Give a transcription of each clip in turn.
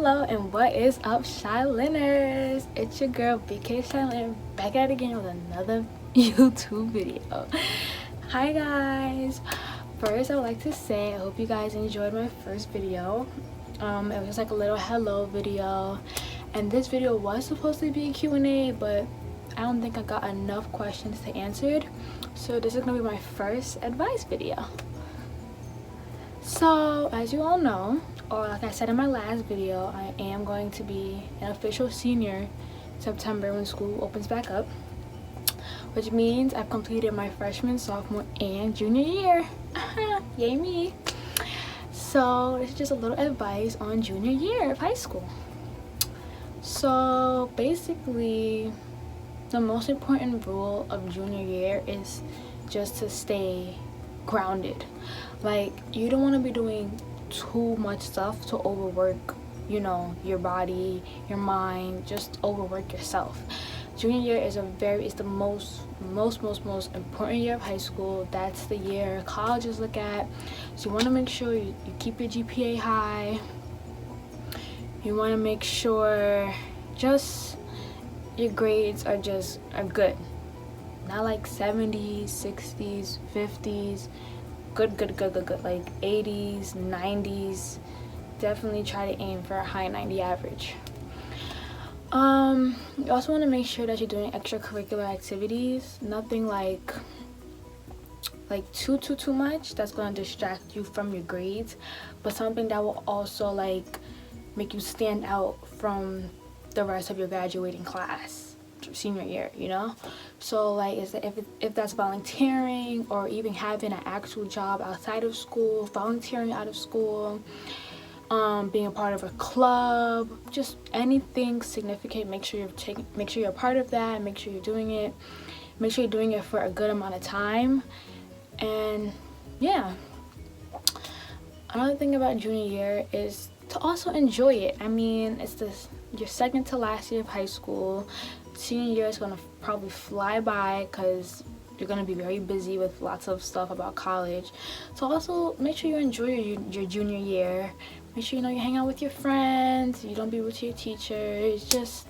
Hello and what is up, Shyliners? It's your girl BK Shylin back at it again with another YouTube video. Hi guys. First, I would like to say I hope you guys enjoyed my first video. It was just like a little hello video, and this video was supposed to be a Q&A, but I don't think I got enough questions to answer, so this is gonna be my first advice video. So as you all know, or like I said in my last video, I am going to be an official senior September when school opens back up, which means I've completed my freshman, sophomore, and junior year. Yay me. So this is just a little advice on junior year of high school. So basically, the most important rule of junior year is just to stay grounded. Like, you don't want to be doing too much stuff to overwork, you know, your body, your mind, just overwork yourself. Junior year is the most important year of high school. That's the year colleges look at, so you want to make sure you keep your GPA high. You want to make sure just your grades are good, not like 70s, 60s, 50s. Good, like 80s, 90s. Definitely try to aim for a high 90 average. You also want to make sure that you're doing extracurricular activities. Nothing like too much that's going to distract you from your grades, but something that will also like make you stand out from the rest of your graduating class senior year, you know. So like, if that's volunteering, or even having an actual job outside of school, volunteering out of school, being a part of a club, just anything significant, make sure you're a part of that, and make sure you're doing it. Make sure you're doing it for a good amount of time. And yeah, another thing about junior year is to also enjoy it. I mean, it's your second to last year of high school. Senior year is going to probably fly by because you're going to be very busy with lots of stuff about college. So also make sure you enjoy your junior year. Make sure you hang out with your friends, you don't be rude to your teachers, just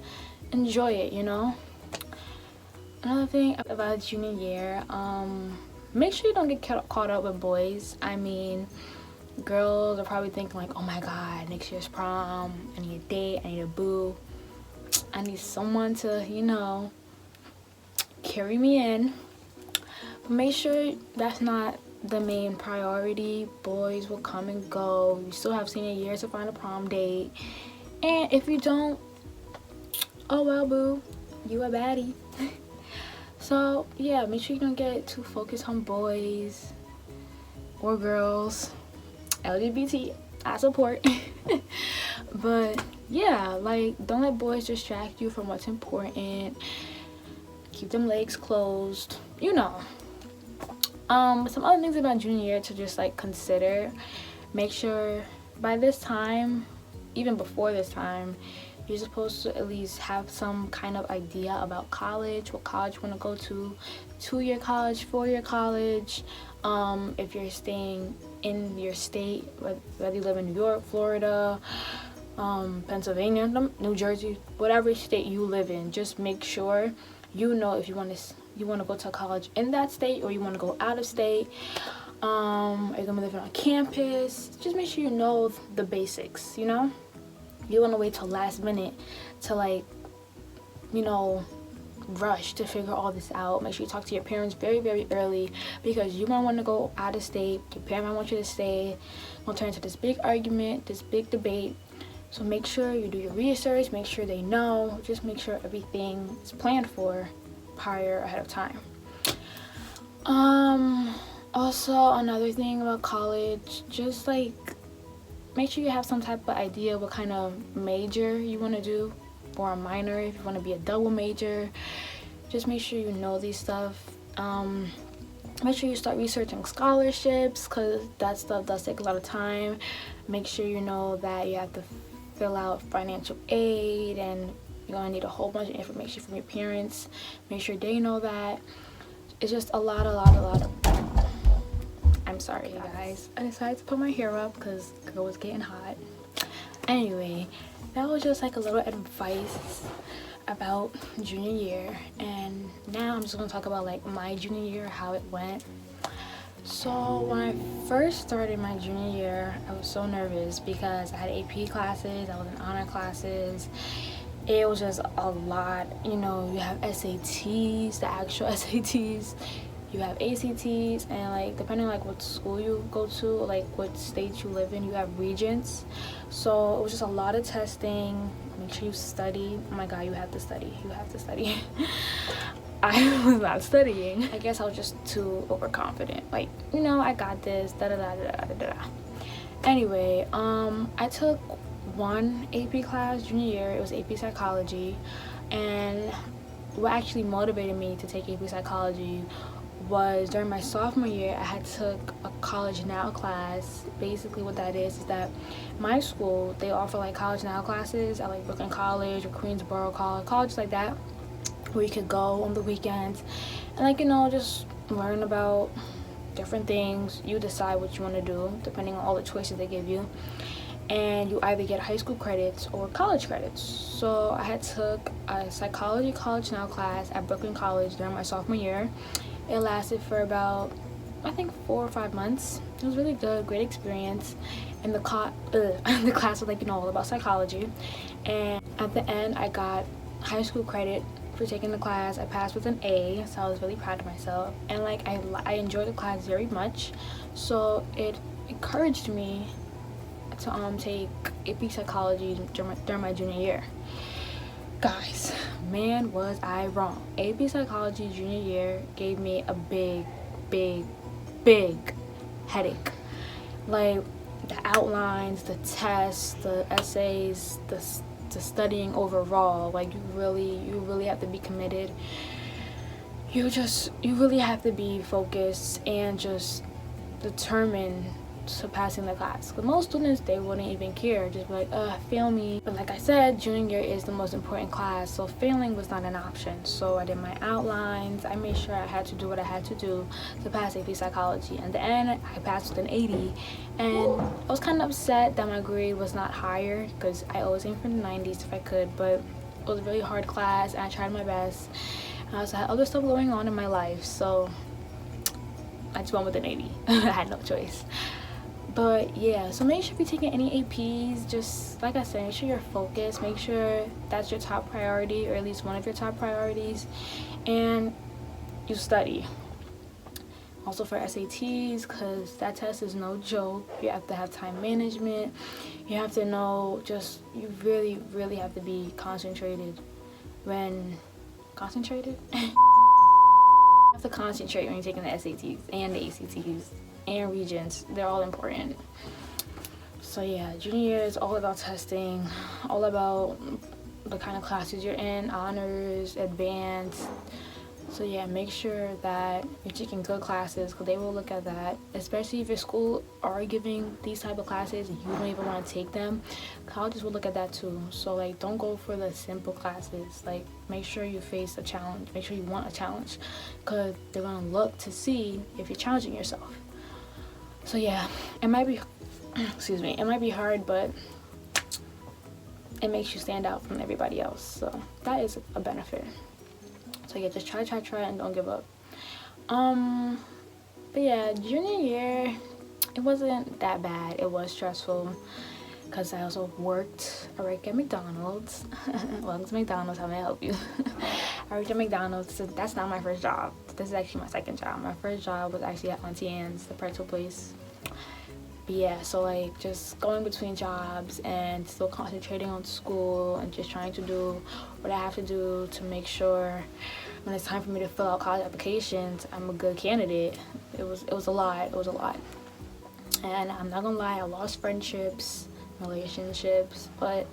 enjoy it, you know. Another thing about junior year, make sure you don't get caught up with boys. I mean, girls are probably thinking like, oh my god, next year's prom, I need a date, I need a boo, I need someone to, you know, carry me in. But make sure that's not the main priority. Boys will come and go. You still have senior year to find a prom date, and if you don't, oh well, boo, you a baddie. So yeah, make sure you don't get too focused on boys or girls. LGBT, I support. But yeah, like, don't let boys distract you from what's important. Keep them legs closed, you know. Some other things about junior year to just like consider. Make sure by this time, even before this time, you're supposed to at least have some kind of idea about college, what college you want to go to, 2-year college, 4-year college. If you're staying in your state, whether you live in New York, Florida, Pennsylvania, New Jersey, whatever state you live in, just make sure you know if you want to go to college in that state, or you want to go out of state. Are you gonna be living on campus? Just make sure you know the basics, you know. You don't want to wait till last minute to, like, you know, rush to figure all this out. Make sure you talk to your parents very early, because you might want to go out of state, your parents might want you to stay. It'll turn into this big argument, this big debate. So make sure you do your research, make sure they know, just make sure everything is planned for ahead of time. Also, another thing about college, just like make sure you have some type of idea what kind of major you want to do, or a minor if you want to be a double major. Just make sure you know these stuff. Make sure you start researching scholarships, because that stuff does take a lot of time. Make sure you know that you have to fill out financial aid, and you're gonna need a whole bunch of information from your parents. Make sure they know that. It's just a lot of I'm sorry guys, I decided to put my hair up because girl was getting hot. Anyway, that was just like a little advice about junior year. And now I'm just gonna talk about like my junior year, how it went. So when I first started my junior year, I was so nervous because I had AP classes, I was in honor classes. It was just a lot, you know. You have SATs, the actual SATs, you have ACTs, and like depending like what school you go to, like what state you live in, you have regents. So it was just a lot of testing. Make sure you study. Oh my god, you have to study, I was not studying. I guess I was just too overconfident, like, you know, I got this, da da da da da da. Anyway, I took one AP class junior year. It was AP psychology, and what actually motivated me to take AP psychology was during my sophomore year I had took a college now class. Basically what that is that my school, they offer like college now classes at like Brooklyn College or Queensborough College, colleges like that, where you could go on the weekends and, like, you know, just learn about different things. You decide what you want to do depending on all the choices they give you, and you either get high school credits or college credits. So I had took a psychology college now class at Brooklyn College during my sophomore year. It lasted for about, I think, 4 or 5 months. It was really good, great experience. And the class was, like, you know, all about psychology. And at the end, I got high school credit for taking the class. I passed with an A, so I was really proud of myself. And like I enjoyed the class very much, so it encouraged me to take AP psychology during my junior year. Guys, man, was I wrong. AP psychology junior year gave me a big headache. Like the outlines, the tests, the essays, the studying overall. Like you really have to be committed. You really have to be focused and just determined to passing the class. Because most students, they wouldn't even care, just be like, fail me. But like I said, junior year is the most important class, so failing was not an option. So I did my outlines. I made sure I had to do what I had to do to pass AP psychology. And the end, I passed with an 80, and I was kind of upset that my grade was not higher, because I always aim for the 90s if I could. But it was a really hard class, and I tried my best. And I also had other stuff going on in my life, so I just went with an 80. I had no choice. But yeah, so make sure if you're taking any APs, just like I said, make sure you're focused, make sure that's your top priority, or at least one of your top priorities, and you study. Also for SATs, because that test is no joke. You have to have time management, you have to know, just, you really have to be concentrated you have to concentrate when you're taking the SATs and the ACTs and regents. They're all important. So yeah, junior year is all about testing, all about the kind of classes you're in, honors, advanced. So yeah, make sure that you're taking good classes, because they will look at that, especially if your school are giving these type of classes and you don't even want to take them. Colleges will look at that too. So like, don't go for the simple classes. Like, make sure you face a challenge, make sure you want a challenge, because they're going to look to see if you're challenging yourself. So yeah, it might be it might be hard, but it makes you stand out from everybody else, so that is a benefit. So yeah, just try and don't give up. But yeah, junior year, it wasn't that bad. It was stressful because I also worked. I work at McDonald's. Welcome to McDonald's, how may I help you? I worked at McDonald's. So that's not my first job. This is actually my second job. My first job was actually at Auntie Anne's, the pretzel place. But yeah, so like just going between jobs and still concentrating on school and just trying to do what I have to do to make sure when it's time for me to fill out college applications, I'm a good candidate. It was a lot. And I'm not gonna lie, I lost friendships, relationships, but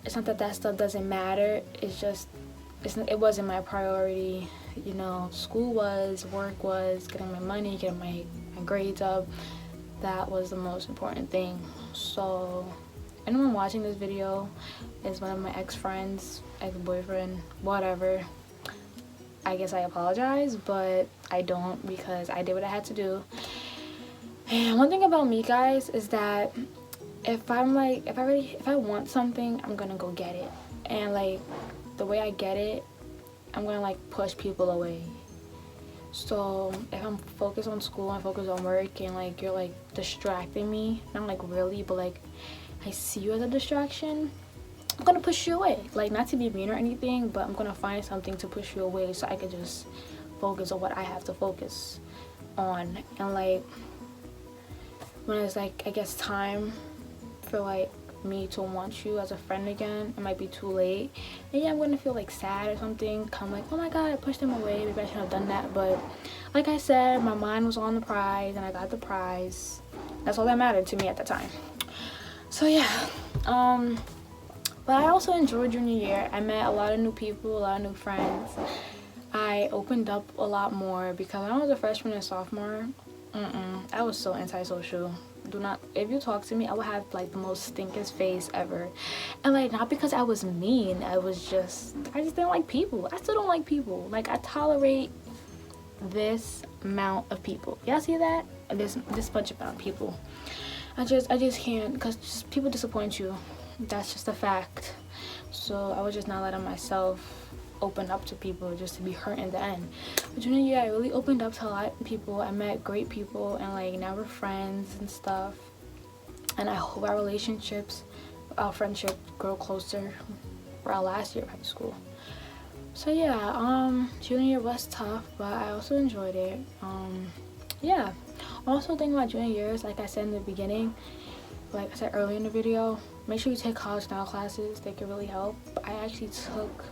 it's not that stuff doesn't matter. It's just it wasn't my priority. You know, school was, work was, getting my money, getting my grades up. That was the most important thing. So anyone watching this video is one of my ex-friends, ex-boyfriend, whatever. I guess I apologize, but I don't, because I did what I had to do. And one thing about me, guys, is that if I want something, I'm gonna go get it. And like the way I get it, I'm gonna like push people away. So if I'm focused on school and focused on work and like you're like distracting me, not like really, but like I see you as a distraction, I'm gonna push you away. Like, not to be mean or anything, but I'm gonna find something to push you away so I can just focus on what I have to focus on. And like when it's like, I guess, time for like me to want you as a friend again, it might be too late. And yeah, I'm gonna feel like sad or something. I'm like, oh my god, I pushed him away, maybe I shouldn't have done that. But like I said, my mind was on the prize and I got the prize. That's all that mattered to me at the time. So yeah, but I also enjoyed junior year. I met a lot of new people, a lot of new friends. I opened up a lot more because when I was a freshman and sophomore, I was so antisocial. Do not, if you talk to me, I would have like the most stinkest face ever. And like, not because I was mean, I just didn't like people. I still don't like people. Like, I tolerate this amount of people. Y'all see that? This much amount of people. I just can't, because people disappoint you. That's just a fact. So I was just not letting myself open up to people just to be hurt in the end. But junior year, I really opened up to a lot of people. I met great people, and like now we're friends and stuff. And I hope our friendship grow closer for our last year of high school. So yeah, junior year was tough, but I also enjoyed it. Yeah. Also, thinking about junior years, like I said in the beginning, like I said earlier in the video, make sure you take college now classes. They can really help. I actually took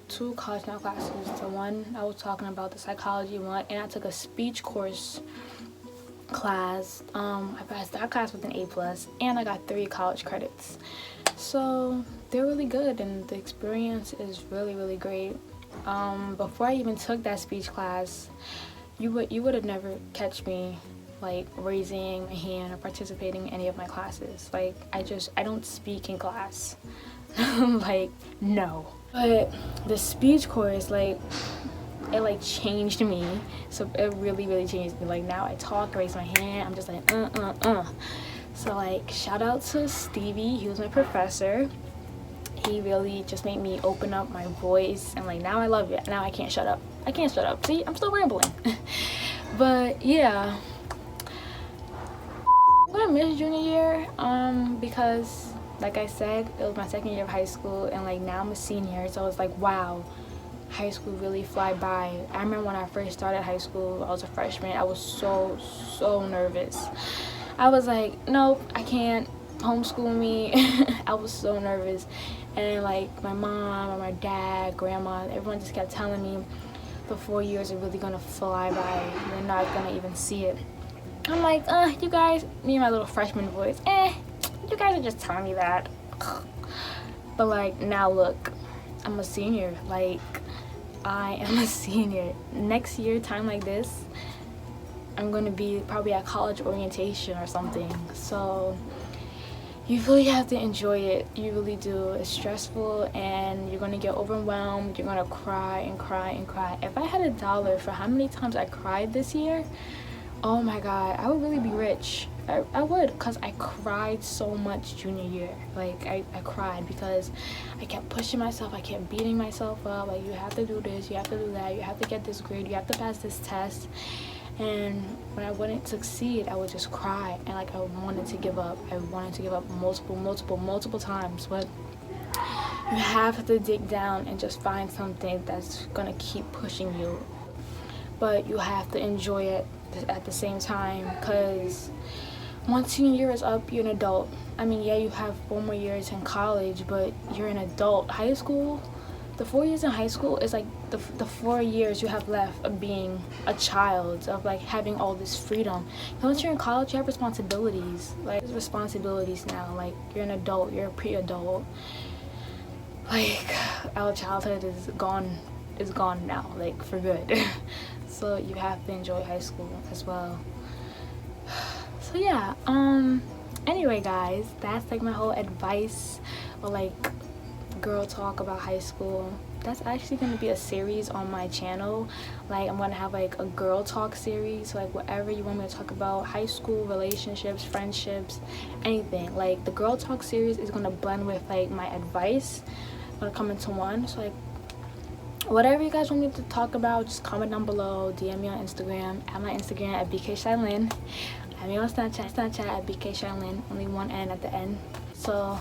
2 college now classes. The one I was talking about, the psychology one, and I took a speech course class. I passed that class with an A+, and I got 3 college credits. So they're really good, and the experience is really, really great. Before I even took that speech class, you would have never catch me like raising my hand or participating in any of my classes. Like, I don't speak in class. Like, no. But the speech course, like, it like changed me. So it really, really changed me. Like, now I talk, raise my hand, I'm just like So like, shout out to Stevie. He was my professor. He really just made me open up my voice, and like now I love it. Now I can't shut up. See, I'm still rambling. But yeah, I'm gonna miss junior year because like I said, it was my second year of high school, and like now I'm a senior, so it's like, wow, high school really fly by. I remember when I first started high school, I was a freshman. I was so nervous. I was like, nope, I can't, homeschool me. I was so nervous. And like my mom or my dad, grandma, everyone just kept telling me the 4 years are really gonna fly by. You're not gonna even see it. I'm like, you guys, me and my little freshman voice, you guys are just telling me that. But like, now look, I'm a senior. Like, I am a senior. Next year, time like this, I'm gonna be probably at college orientation or something. So you really have to enjoy it. You really do. It's stressful, and you're gonna get overwhelmed. You're gonna cry and cry and cry. If I had $1 for how many times I cried this year, oh my god, I would really be rich. I would, because I cried so much junior year. Like, I cried because I kept pushing myself, I kept beating myself up. Like, you have to do this, you have to do that, you have to get this grade, you have to pass this test. And when I wouldn't succeed, I would just cry, and like I wanted to give up. I wanted to give up multiple times. But you have to dig down and just find something that's gonna keep pushing you. But you have to enjoy it at the same time, because once senior year is up, you're an adult. I mean, yeah, you have 4 more years in college, but you're an adult. High school, the 4 years in high school is like the 4 years you have left of being a child, of like having all this freedom. Once you're in college, you have responsibilities. Like, there's responsibilities now. Like, you're an adult, you're a pre-adult. Like, our childhood is gone now, like, for good. So you have to enjoy high school as well. So yeah, anyway guys, that's like my whole advice or like girl talk about high school. that's actually going to be a series on my channel. Like I'm going to have like a girl talk series, like whatever you want me to talk about, high school, relationships, friendships, anything. Like the girl talk series is going to blend with like my advice, going to come into one. So like whatever you guys want me to talk about, just comment down below, DM me on Instagram, at my Instagram at bkshailyn, add me on Snapchat at bkshailyn, only one N at the end. So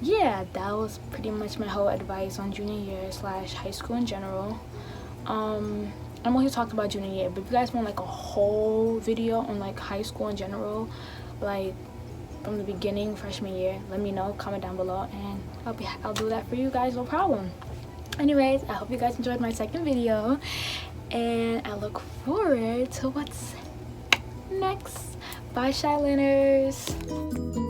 yeah, that was pretty much my whole advice on junior year / high school in general. I mostly talked about junior year, but if you guys want like a whole video on like high school in general, like from the beginning, freshman year, let me know, comment down below, and I'll do that for you guys, no problem. Anyways, I hope you guys enjoyed my second video, and I look forward to what's next. Bye, Shailyners.